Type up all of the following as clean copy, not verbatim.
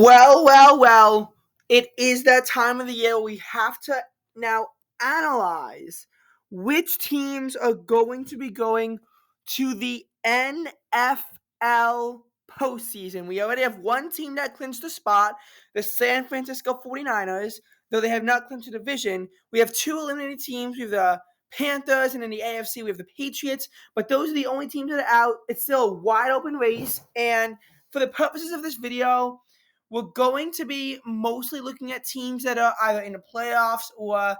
Well. It is that time of the year we have to now analyze which teams are going to be going to the NFL postseason. We already have one team that clinched the spot, the San Francisco 49ers, though they have not clinched the division. We have two eliminated teams. We have the Panthers, and in the AFC, we have the Patriots. But those are the only teams that are out. It's still a wide open race. And for the purposes of this video, we're going to be mostly looking at teams that are either in the playoffs or,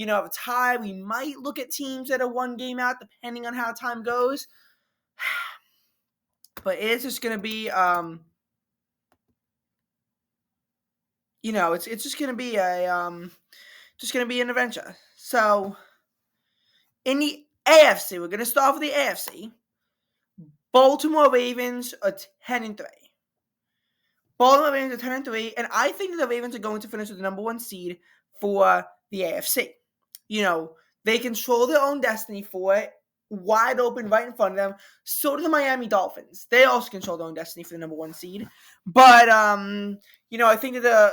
have a tie. We might look at teams that are one game out, depending on how time goes. But it's just going to be, it's just going to be an adventure. So, in the AFC, we're going to start with the AFC. Baltimore Ravens are 10-3. Baltimore Ravens are 10-3, and I think the Ravens are going to finish with the number one seed for the AFC. They control their own destiny for it, wide open right in front of them. So do the Miami Dolphins. They also control their own destiny for the number one seed. But, I think that the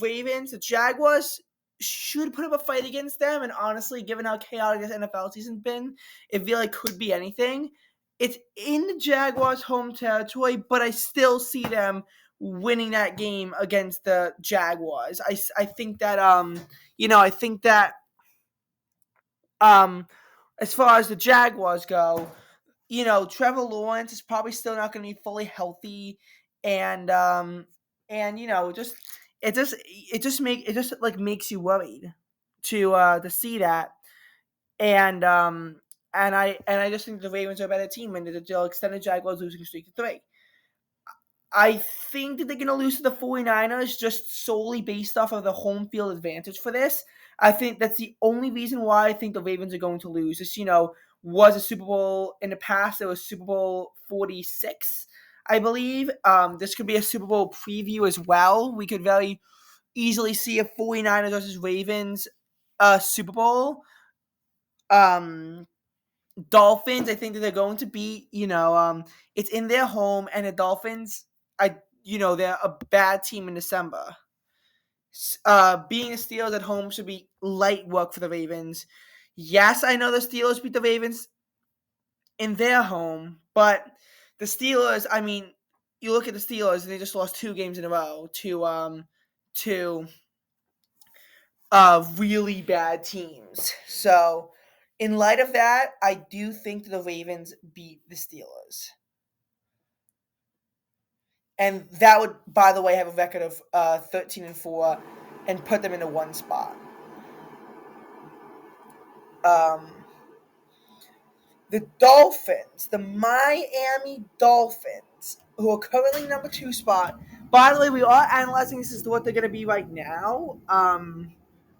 Ravens, the Jaguars, should put up a fight against them. And honestly, given how chaotic this NFL season's been, it really could be anything. It's in the Jaguars' home territory, but I still see them winning that game against the Jaguars. I think that as far as the Jaguars go, Trevor Lawrence is probably still not going to be fully healthy, and it just makes you worried to see that, and I just think the Ravens are a better team, and they'll extend the Jaguars' losing streak to 3. I think that they're going to lose to the 49ers just solely based off of the home field advantage for this. I think that's the only reason why I think the Ravens are going to lose. This, was a Super Bowl in the past. It was Super Bowl 46, I believe. This could be a Super Bowl preview as well. We could very easily see a 49ers versus Ravens Super Bowl. Dolphins, I think that they're going to beat, it's in their home, and the Dolphins, they're a bad team in December. Being the Steelers at home should be light work for the Ravens. Yes, I know the Steelers beat the Ravens in their home, but the Steelers, you look at the Steelers, and they just lost 2 games in a row to really bad teams. So, in light of that, I do think that the Ravens beat the Steelers. And that would, by the way, have a record of 13-4 and put them in a 1 spot. The Dolphins, the Miami Dolphins, who are currently number 2 spot. By the way, we are analyzing this as to what they're going to be right now.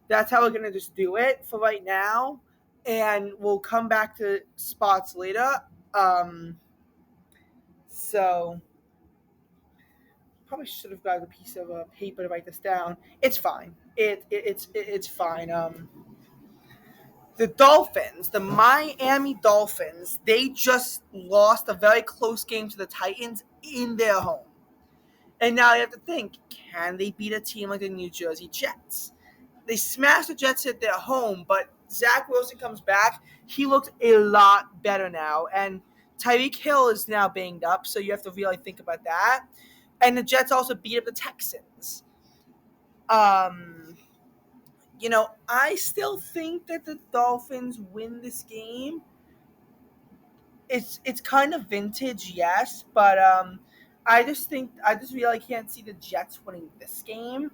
That's how we're going to just do it for right now. And we'll come back to spots later. So probably should have got a piece of paper to write this down. It's fine. It's fine. The Dolphins, the Miami Dolphins, they just lost a very close game to the Titans in their home. And now you have to think, can they beat a team like the New Jersey Jets? They smashed the Jets at their home, but Zach Wilson comes back. He looked a lot better now. And Tyreek Hill is now banged up, so you have to really think about that. And the Jets also beat up the Texans. I still think that the Dolphins win this game. It's kind of vintage, yes, but I just really can't see the Jets winning this game.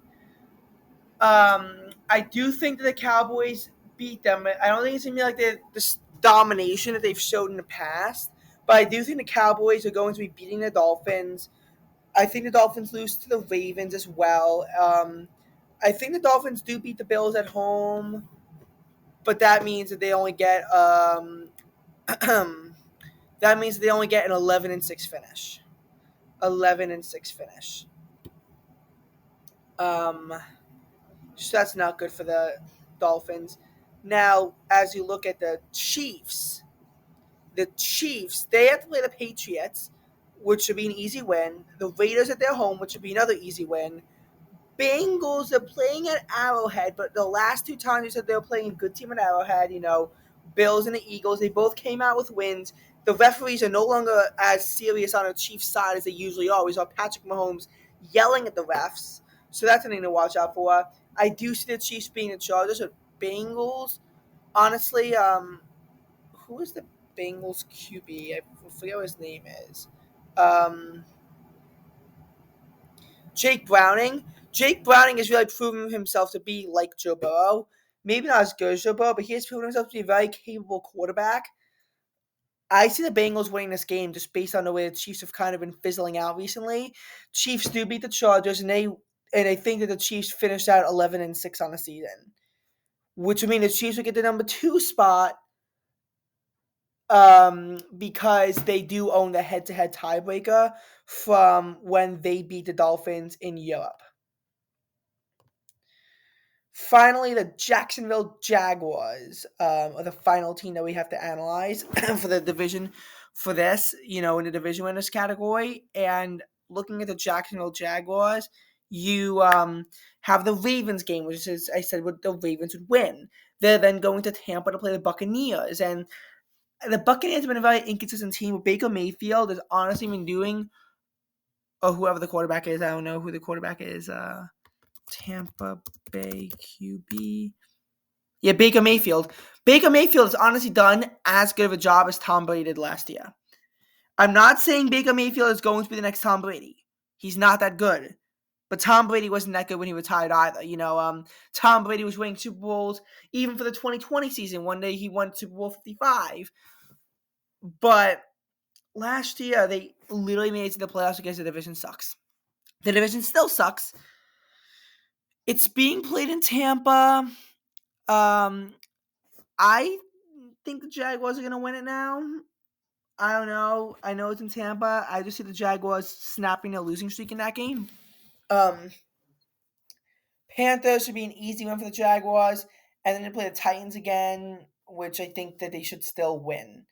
I do think that the Cowboys beat them. I don't think it's going to be like the domination that they've showed in the past, but I do think the Cowboys are going to be beating the Dolphins. I think the Dolphins lose to the Ravens as well. I think the Dolphins do beat the Bills at home, but that means that they only get an 11-6 finish. 11-6 finish. So that's not good for the Dolphins. Now, as you look at the Chiefs, they have to play the Patriots, which should be an easy win. The Raiders at their home, which should be another easy win. Bengals are playing at Arrowhead, but the last two times you said they were playing a good team at Arrowhead, Bills and the Eagles, they both came out with wins. The referees are no longer as serious on the Chiefs' side as they usually are. We saw Patrick Mahomes yelling at the refs, so that's something to watch out for. I do see the Chiefs being the Chargers, but Bengals, honestly, who is the Bengals QB? I forget what his name is. Um, Jake Browning. Jake Browning has really proven himself to be like Joe Burrow. Maybe not as good as Joe Burrow, but he has proven himself to be a very capable quarterback. I see the Bengals winning this game just based on the way the Chiefs have kind of been fizzling out recently. Chiefs do beat the Chargers, and I think that the Chiefs finished out 11-6 on the season, which would mean the Chiefs would get the number 2 spot because they do own the head-to-head tiebreaker from when they beat the Dolphins in Europe. Finally, the Jacksonville Jaguars are the final team that we have to analyze for the division for this, in the division winners category. And looking at the Jacksonville Jaguars, you have the Ravens game, which is, I said, what the Ravens would win. They're then going to Tampa to play the Buccaneers. And the Buccaneers have been a very inconsistent team. Baker Mayfield has honestly been doing, or whoever the quarterback is, I don't know who the quarterback is, Tampa Bay QB. Yeah, Baker Mayfield. Baker Mayfield has honestly done as good of a job as Tom Brady did last year. I'm not saying Baker Mayfield is going to be the next Tom Brady. He's not that good. But Tom Brady wasn't that good when he retired either. Tom Brady was winning Super Bowls even for the 2020 season. One day he won Super Bowl 55. But last year they literally made it to the playoffs because the division sucks. The division still sucks. It's being played in Tampa. I think the Jaguars are going to win it now. I don't know. I know it's in Tampa. I just see the Jaguars snapping a losing streak in that game. Um, Panthers should be an easy win for the Jaguars. And then they play the Titans again, which I think that they should still win.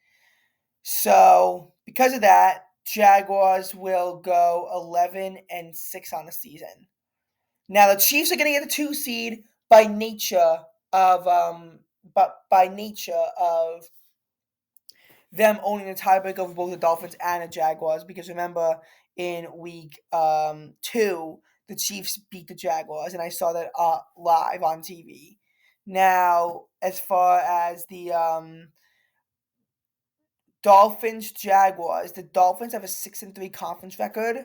So, because of that, Jaguars will go 11-6 on the season. Now the Chiefs are going to get the 2 seed by nature of them owning the tiebreak over both the Dolphins and the Jaguars. Because remember, in week 2, the Chiefs beat the Jaguars, and I saw that live on TV. Now, as far as the Dolphins Jaguars, the Dolphins have a 6-3 conference record.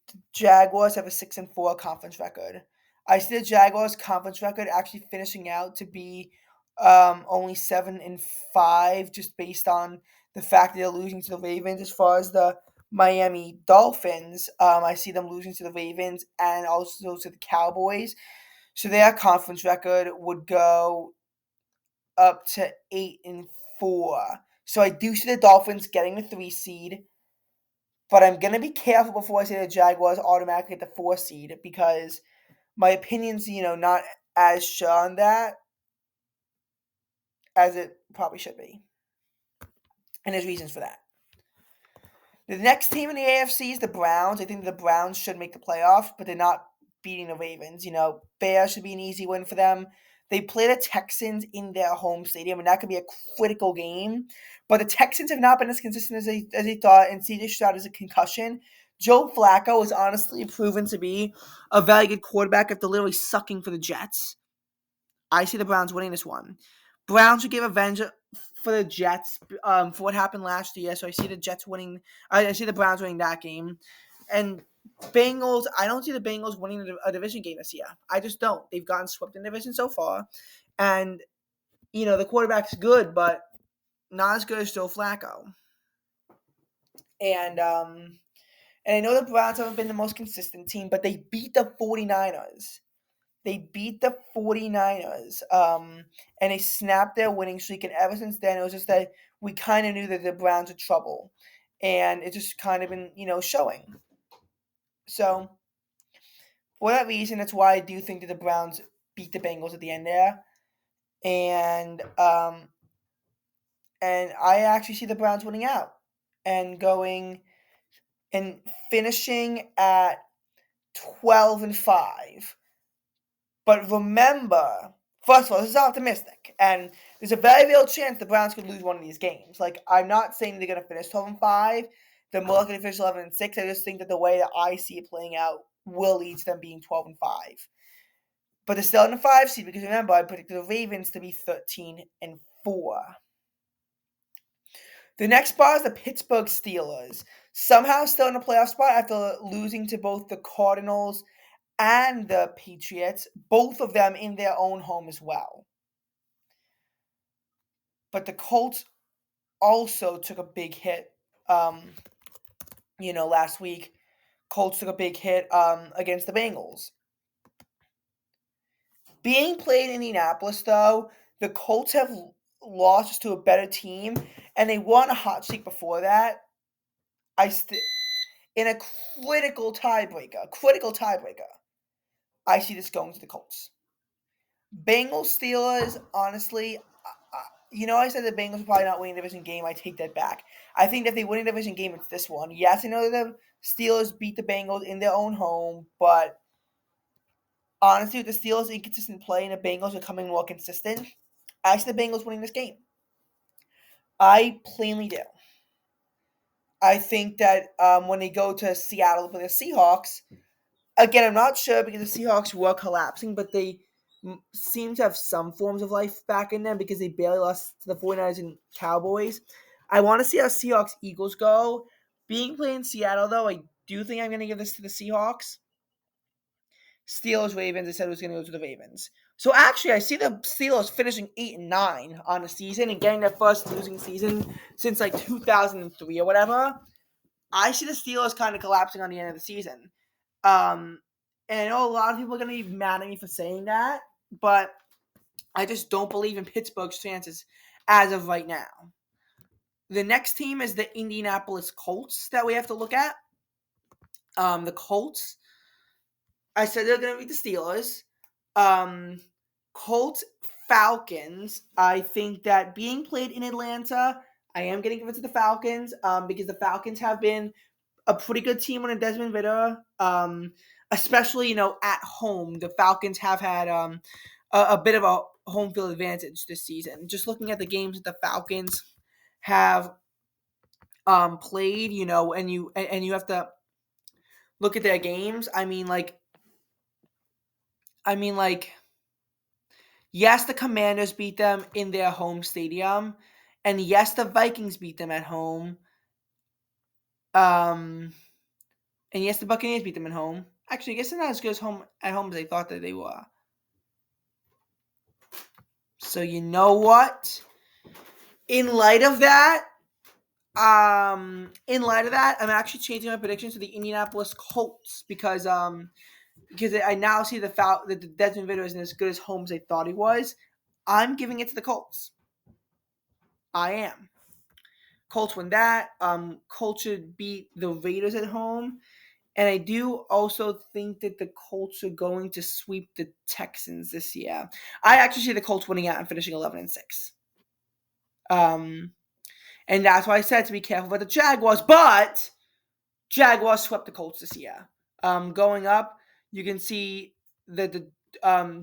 The Jaguars have a 6-4 conference record. I see the Jaguars conference record actually finishing out to be only 7-5, just based on the fact that they're losing to the Ravens. As far as the Miami Dolphins, I see them losing to the Ravens and also to the Cowboys. So their conference record would go up to 8-4. So I do see the Dolphins getting the 3 seed, but I'm gonna be careful before I say the Jaguars automatically get the 4 seed because my opinion's not as sure on that as it probably should be, and there's reasons for that. The next team in the AFC is the Browns. I think the Browns should make the playoffs, but they're not beating the Ravens. Bears should be an easy win for them. They play the Texans in their home stadium, and that could be a critical game. But the Texans have not been as consistent as they thought, and CJ Stroud is a concussion. Joe Flacco is honestly proven to be a very good quarterback after literally sucking for the Jets. I see the Browns winning this one. Browns would give revenge for the Jets for what happened last year. So I see the Jets winning. I see the Browns winning that game. And Bengals, I don't see the Bengals winning a division game this year. I just don't. They've gotten swept in the division so far. And, the quarterback's good, but not as good as Joe Flacco. And I know the Browns haven't been the most consistent team, but they beat the 49ers. They beat the 49ers, and they snapped their winning streak. And ever since then, it was just that we kind of knew that the Browns were trouble. And it just kind of been, showing. So, for that reason, that's why I do think that the Browns beat the Bengals at the end there. And I actually see the Browns winning out and going and finishing at 12-5. But remember, first of all, this is optimistic, and there's a very real chance the Browns could lose one of these games. Like, I'm not saying they're going to finish 12-5. They're more likely to finish 11-6. I just think that the way that I see it playing out will lead to them being 12-5. But they're still in the 5 seed because remember, I predicted the Ravens to be 13-4. The next spot is the Pittsburgh Steelers. Somehow still in the playoff spot after losing to both the Cardinals and the Patriots, both of them in their own home as well. But the Colts also took a big hit, last week. Colts took a big hit against the Bengals. Being played in Indianapolis, though, the Colts have lost to a better team, and they won a hot streak before that. In a critical tiebreaker, I see this going to the Colts. Bengals Steelers, honestly, I said the Bengals are probably not winning the division game. I take that back. I think that if they win a division game, it's this one. Yes, I know the Steelers beat the Bengals in their own home, but honestly, with the Steelers' inconsistent play and the Bengals becoming more consistent, I see the Bengals winning this game. I plainly do. I think that when they go to Seattle to play the Seahawks, again, I'm not sure because the Seahawks were collapsing, but they seem to have some forms of life back in them because they barely lost to the 49ers and Cowboys. I want to see how Seahawks-Eagles go. Being played in Seattle, though, I do think I'm going to give this to the Seahawks. Steelers-Ravens, I said it was going to go to the Ravens. So actually, I see the Steelers finishing 8-9 on the season and getting their first losing season since like 2003 or whatever. I see the Steelers kind of collapsing on the end of the season. And I know a lot of people are going to be mad at me for saying that, but I just don't believe in Pittsburgh's chances as of right now. The next team is the Indianapolis Colts that we have to look at. The Colts, I said they're going to beat the Steelers. Colts, Falcons, I think that being played in Atlanta, I am going to give it to the Falcons because the Falcons have been a pretty good team on a Desmond Ritter, especially, at home. The Falcons have had a bit of a home field advantage this season. Just looking at the games that the Falcons have played, and you have to look at their games. I mean, yes, the Commanders beat them in their home stadium, and yes, the Vikings beat them at home. And yes, the Buccaneers beat them at home. Actually, I guess they're not as good at home as they thought that they were. So you know what? In light of that, I'm actually changing my prediction to the Indianapolis Colts because I now see that the Desmond Ritter isn't as good as home as I thought he was. I'm giving it to the Colts. I am. Colts win that. Colts should beat the Raiders at home. And I do also think that the Colts are going to sweep the Texans this year. I actually see the Colts winning out and finishing 11-6. And that's why I said to be careful about the Jaguars. But Jaguars swept the Colts this year. Going up, you can see that the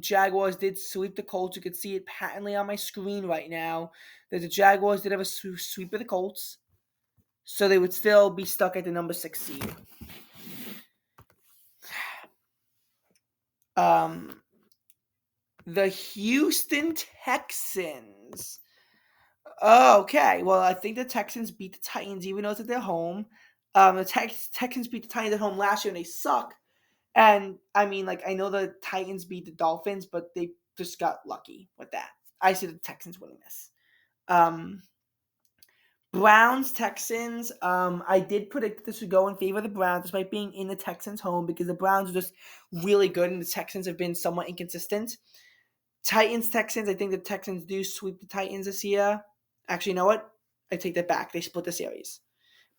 Jaguars did sweep the Colts. You can see it patently on my screen right now that the Jaguars did have a sweep of the Colts. So they would still be stuck at the number 6 seed. The Houston Texans. Oh, okay. Well, I think the Texans beat the Titans even though it's at their home. The Texans beat the Titans at home last year and they suck. And, I know the Titans beat the Dolphins, but they just got lucky with that. I see the Texans winning this. Browns, Texans. I did predict this would go in favor of the Browns despite being in the Texans' home because the Browns are just really good and the Texans have been somewhat inconsistent. Titans, Texans. I think the Texans do sweep the Titans this year. Actually, you know what? I take that back. They split the series.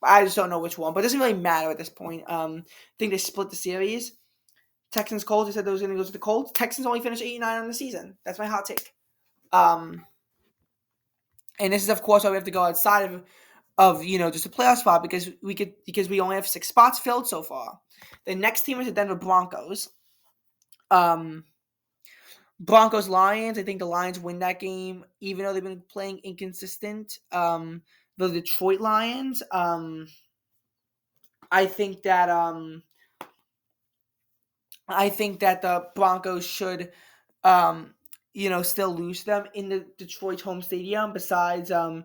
I just don't know which one, but it doesn't really matter at this point. I think they split the series. Texans, Colts. I said those were going to go to the Colts. Texans only finished 8-9 on the season. That's my hot take. And this is, of course, why we have to go outside of of just a playoff spot because we only have 6 spots filled so far. The next team is the Denver Broncos. Um, Broncos Lions. I think the Lions win that game, even though they've been playing inconsistent. The Detroit Lions. I think that the Broncos should still lose to them in the Detroit home stadium. Besides, the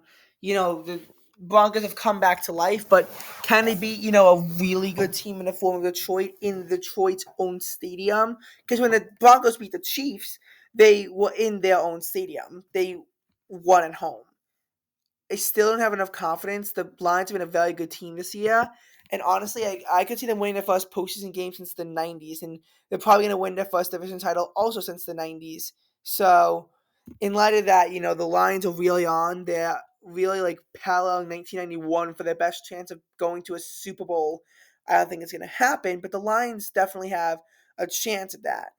Broncos have come back to life, but can they beat, a really good team in the form of Detroit in Detroit's own stadium? Because when the Broncos beat the Chiefs, they were in their own stadium. They won at home. I still don't have enough confidence. The Lions have been a very good team this year. And honestly, I could see them winning their first postseason game since the 90s. And they're probably going to win their first division title also since the 90s. So, in light of that, the Lions are really on. They're really like paralleling 1991 for their best chance of going to a Super Bowl. I don't think it's going to happen, but the Lions definitely have a chance at that.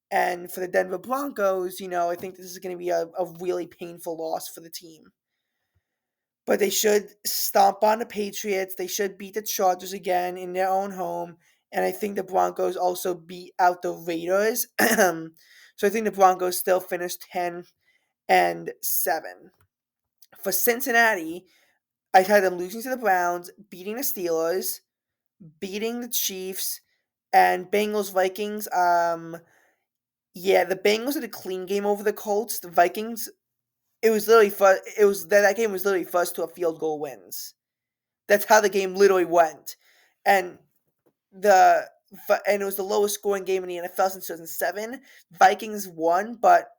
And for the Denver Broncos, I think this is going to be a really painful loss for the team. But they should stomp on the Patriots. They should beat the Chargers again in their own home. And I think the Broncos also beat out the Raiders. So I think the Broncos still finish 10-7. For Cincinnati, I had them losing to the Browns, beating the Steelers, beating the Chiefs, and Bengals Vikings. Yeah, the Bengals had a clean game over the Colts. The Vikings, it was literally that game was literally first to a field goal wins. That's how the game literally went, and it was the lowest scoring game in the NFL since 2007. Vikings won, but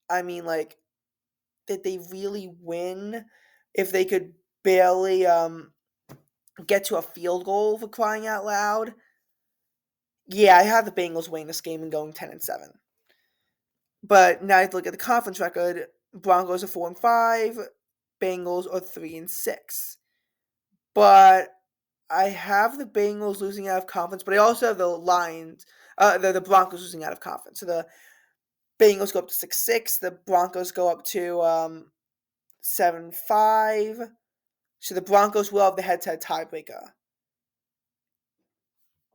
I mean, like, did they really win? If they could barely get to a field goal, for crying out loud. Yeah, I have the Bengals winning this game and going 10-7. But now I have to look at the conference record. Broncos are 4-5. Bengals are 3-6. But I have the Bengals losing out of conference, but I also have the Lions, the Broncos losing out of conference. So the Bengals go up to 6-6. The Broncos go up to 7-5. So the Broncos will have the head-to-head tiebreaker.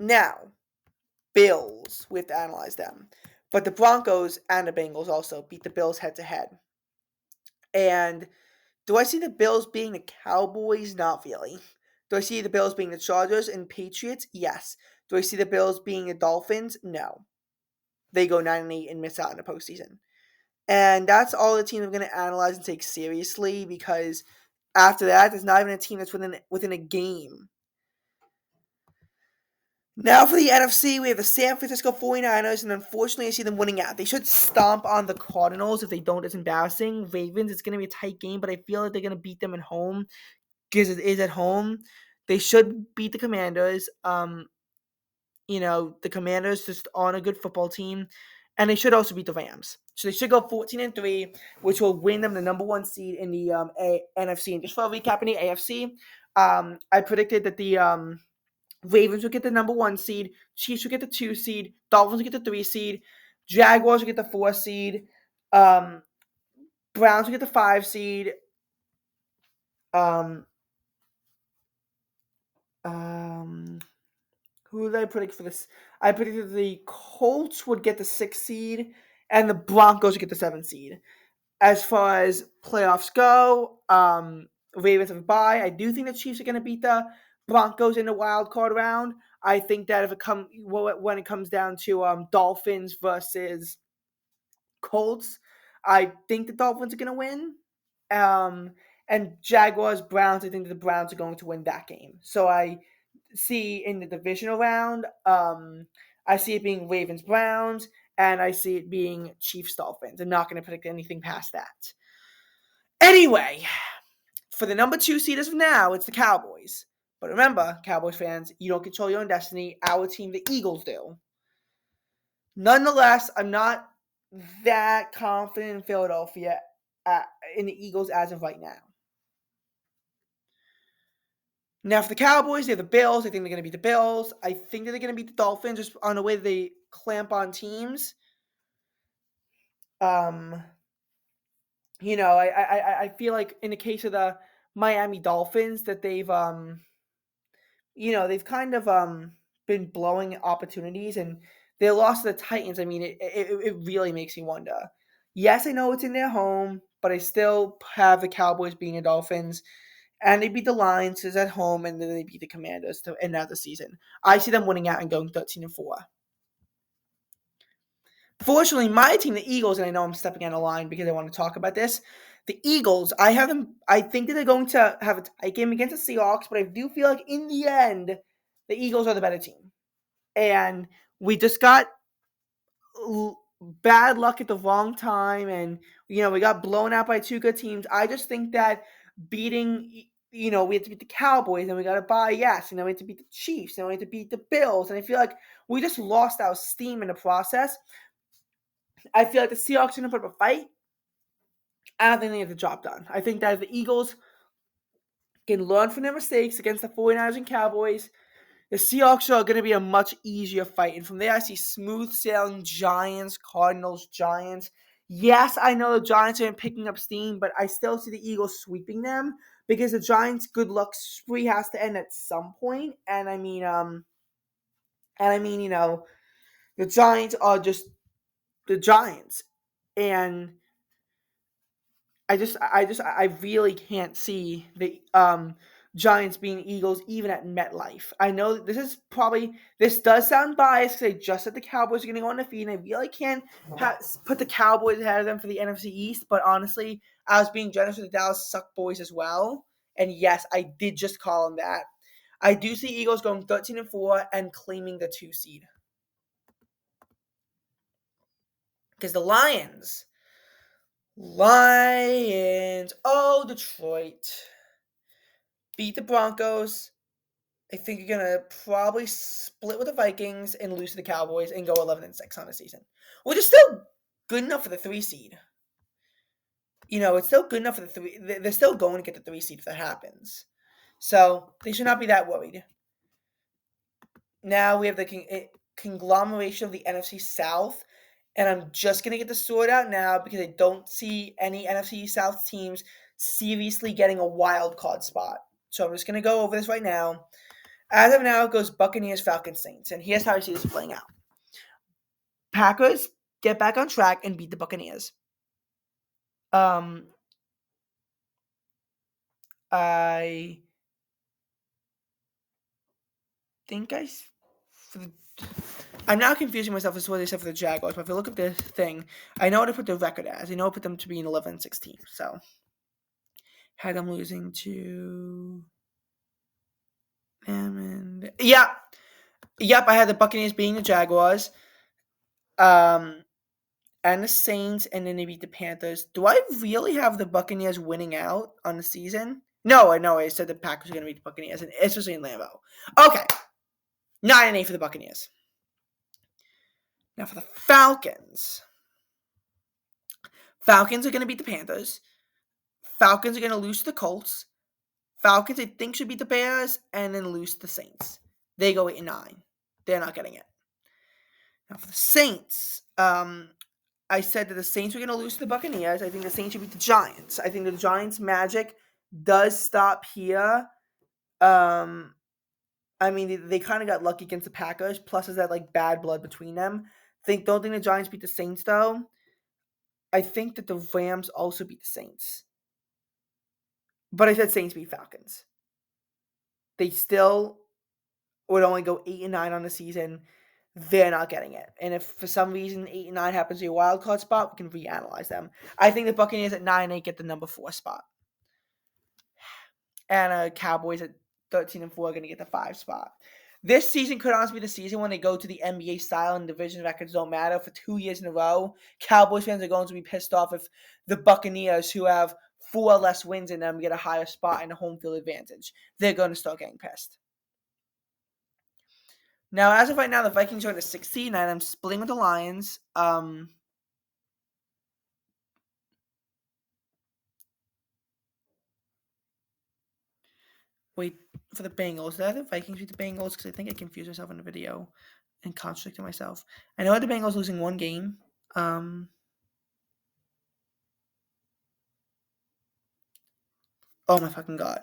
Now, Bills, we have to analyze them. But the Broncos and the Bengals also beat the Bills head-to-head. And do I see the Bills being the Cowboys? Not really. Do I see the Bills being the Chargers and Patriots? Yes. Do I see the Bills being the Dolphins? No. They go 9-8 and miss out in the postseason. And that's all the teams I'm going to analyze and take seriously, because after that, there's not even a team that's within a game. Now for the NFC, we have the San Francisco 49ers, and unfortunately, I see them winning out. They should stomp on the Cardinals. If they don't, it's embarrassing. Ravens, it's going to be a tight game, but I feel like they're going to beat them at home because it is at home. They should beat the Commanders. The Commanders just aren't a good football team, and they should also beat the Rams. So they should go 14-3, which will win them the number 1 seed in the NFC. And just for a recap in the AFC, I predicted that the Ravens would get the number 1 seed, Chiefs would get the 2 seed, Dolphins would get the 3 seed, Jaguars would get the 4 seed, Browns would get the 5 seed, who did I predict for this? I predicted the Colts would get the 6th seed and the Broncos would get the 7th seed. As far as playoffs go, Ravens have a bye. I do think the Chiefs are going to beat the Broncos in the wild card round. I think that when it comes down to Dolphins versus Colts, I think the Dolphins are going to win. And Jaguars, Browns, I think that the Browns are going to win that game. So I see in the divisional round, I see it being Ravens, Browns, and I see it being Chiefs, Dolphins. I'm not going to predict anything past that. Anyway, for the number 2 seed as of now, it's the Cowboys. But remember, Cowboys fans, you don't control your own destiny. Our team, the Eagles, do. Nonetheless, I'm not that confident in Philadelphia, in the Eagles as of right now. Now, for the Cowboys, they have the Bills. I think they're going to beat the Bills. I think that they're going to beat the Dolphins just on the way they clamp on teams. I feel like in the case of the Miami Dolphins that they've kind of been blowing opportunities, and they lost to the Titans. I mean, it really makes me wonder. Yes, I know it's in their home, but I still have the Cowboys being the Dolphins, and they beat the Lions is at home, and then they beat the Commanders to end out the season. I see them winning out and going 13-4. Fortunately, my team, the Eagles, and I know I'm stepping on a line because I want to talk about this. The Eagles, I have them. I think that they're going to have a tight game against the Seahawks, but I do feel like in the end, the Eagles are the better team. And we just got bad luck at the wrong time, and we got blown out by two good teams. I just think that beating, we had to beat the Cowboys, and we got to buy yes, we had to beat the Chiefs, and we had to beat the Bills, and I feel like we just lost our steam in the process. I feel like the Seahawks are going to put up a fight. I don't think they get the job done. I think that if the Eagles can learn from their mistakes against the 49ers and Cowboys, the Seahawks are going to be a much easier fight. And from there, I see smooth sailing Giants, Cardinals, Giants. Yes, I know the Giants are picking up steam, but I still see the Eagles sweeping them because the Giants' good luck spree has to end at some point. And the Giants are just the Giants. And I really can't see the Giants being Eagles even at MetLife. I know this does sound biased because I just said the Cowboys are going to go undefeated. And I really can't put the Cowboys ahead of them for the NFC East. But honestly, I was being generous with the Dallas Suck Boys as well. And yes, I did just call them that. I do see Eagles going 13-4 and claiming the 2 seed because the Lions, oh Detroit, beat the Broncos. I think you're gonna probably split with the Vikings and lose to the Cowboys and go 11-6 on the season, which is still good enough for the 3 seed. It's still good enough for the 3. They're still going to get the 3 seed if that happens, so they should not be that worried. Now we have the conglomeration of the NFC South, and I'm just gonna get the sword out now because I don't see any NFC South teams seriously getting a wild card spot. So I'm just gonna go over this right now. As of now, it goes Buccaneers, Falcons, Saints. And here's how I see this playing out. Packers get back on track and beat the Buccaneers. I think I'm now confusing myself as to what they said for the Jaguars, but if I look at the thing, I know what I put the record as. I know I put them to be an 11-16. So, had them losing to them and Yep, I had the Buccaneers beating the Jaguars. And the Saints, and then they beat the Panthers. Do I really have the Buccaneers winning out on the season? No, I know. I said the Packers are going to beat the Buccaneers, and especially in Lambeau. Okay, 9-8 for the Buccaneers. Now for the Falcons. Falcons are going to beat the Panthers. Falcons are going to lose to the Colts. Falcons, I think, should beat the Bears, and then lose to the Saints. They go 8-9. They're not getting it. Now for the Saints, I said that the Saints were going to lose to the Buccaneers. I think the Saints should beat the Giants. I think the Giants' magic does stop here. I mean, they kind of got lucky against the Packers. Plus, is that bad blood between them? Don't think the Giants beat the Saints though. I think that the Rams also beat the Saints. But I said Saints beat Falcons. They still would only go 8-9 on the season. They're not getting it. And if for some reason 8-9 happens to be a wild card spot, we can reanalyze them. I think the Buccaneers at 9-8 get the number 4 spot. And Cowboys at 13-4 are going to get the 5 spot. This season could honestly be the season when they go to the NBA style and division records don't matter for 2 years in a row. Cowboys fans are going to be pissed off if the Buccaneers, who have 4 less wins in them, get a higher spot and a home field advantage. They're going to start getting pissed. Now, as of right now, the Vikings are at a 16, and I'm splitting with the Lions. Wait, for the Bengals. Did I have the Vikings beat the Bengals? Because I think I confused myself in the video and contradicted myself. I know I had the Bengals losing 1 game. Oh my fucking god.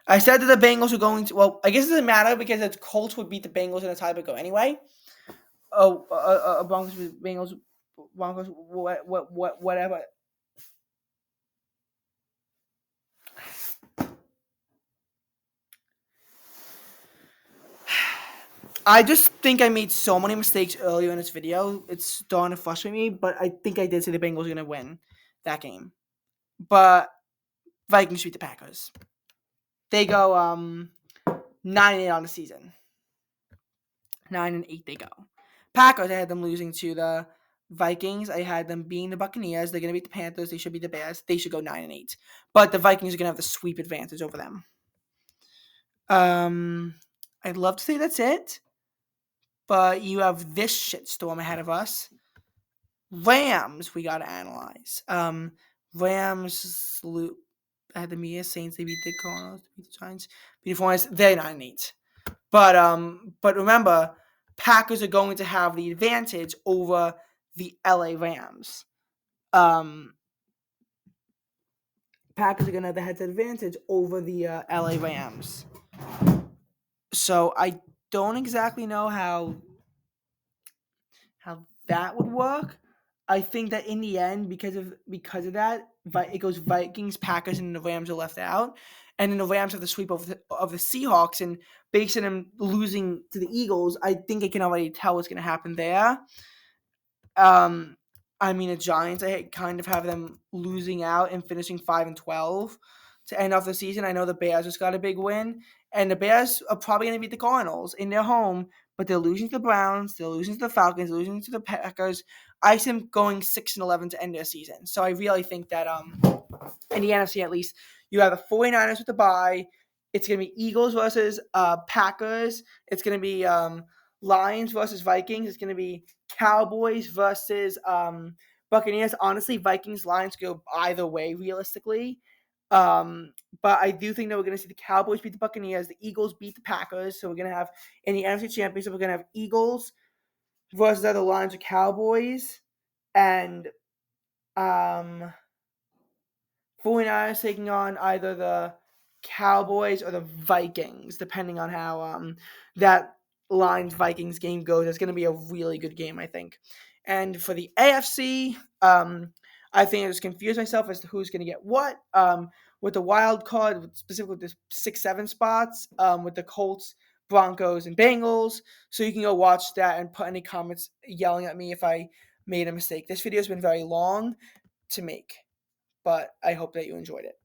I said that the Bengals were going to. Well, I guess it doesn't matter because the Colts would beat the Bengals in a tiebreaker anyway. Oh, Broncos, Bengals, Broncos, whatever. I just think I made so many mistakes earlier in this video. It's starting to frustrate me, but I think I did say the Bengals are going to win that game. But Vikings beat the Packers. They go 9-8 on the season. 9-8 they go. Packers, I had them losing to the Vikings. I had them beating the Buccaneers. They're going to beat the Panthers. They should beat the Bears. They should go 9-8. But the Vikings are going to have the sweep advantage over them. I'd love to say that's it. But you have this shitstorm ahead of us. Rams, we got to analyze. Rams, I had the Mia Saints. They beat the Cardinals. They beat the Giants. Beat the 49ers. They're 9-8. But remember, Packers are going to have the advantage over the LA Rams. Packers are going to have the head advantage over the LA Rams. So I don't exactly know how that would work. I think that in the end, because of that, it goes Vikings, Packers, and the Rams are left out, and then the Rams have the sweep of the Seahawks, and based on them losing to the Eagles, I think I can already tell what's going to happen there. I mean, the Giants, I kind of have them losing out and finishing 5-12 to end off the season. I know the Bears just got a big win, and the Bears are probably going to beat the Cardinals in their home, but they're losing to the Browns, they're losing to the Falcons, they're losing to the Packers. I see them going 6-11 to end their season. So I really think that in the NFC at least, you have the 49ers with the bye. It's going to be Eagles versus Packers. It's going to be Lions versus Vikings. It's going to be Cowboys versus Buccaneers. Honestly, Vikings, Lions go either way, realistically. But I do think that we're going to see the Cowboys beat the Buccaneers, the Eagles beat the Packers. So we're going to have, in the NFC Championship, we're going to have Eagles versus either Lions or Cowboys. And 49ers taking on either the Cowboys or the Vikings, depending on how that Lions-Vikings game goes. It's going to be a really good game, I think. And for the AFC, I think I just confused myself as to who's going to get what. With the wild card, specifically the 6-7 spots, with the Colts, Broncos, and Bengals. So you can go watch that and put any comments yelling at me if I made a mistake. This video has been very long to make, but I hope that you enjoyed it.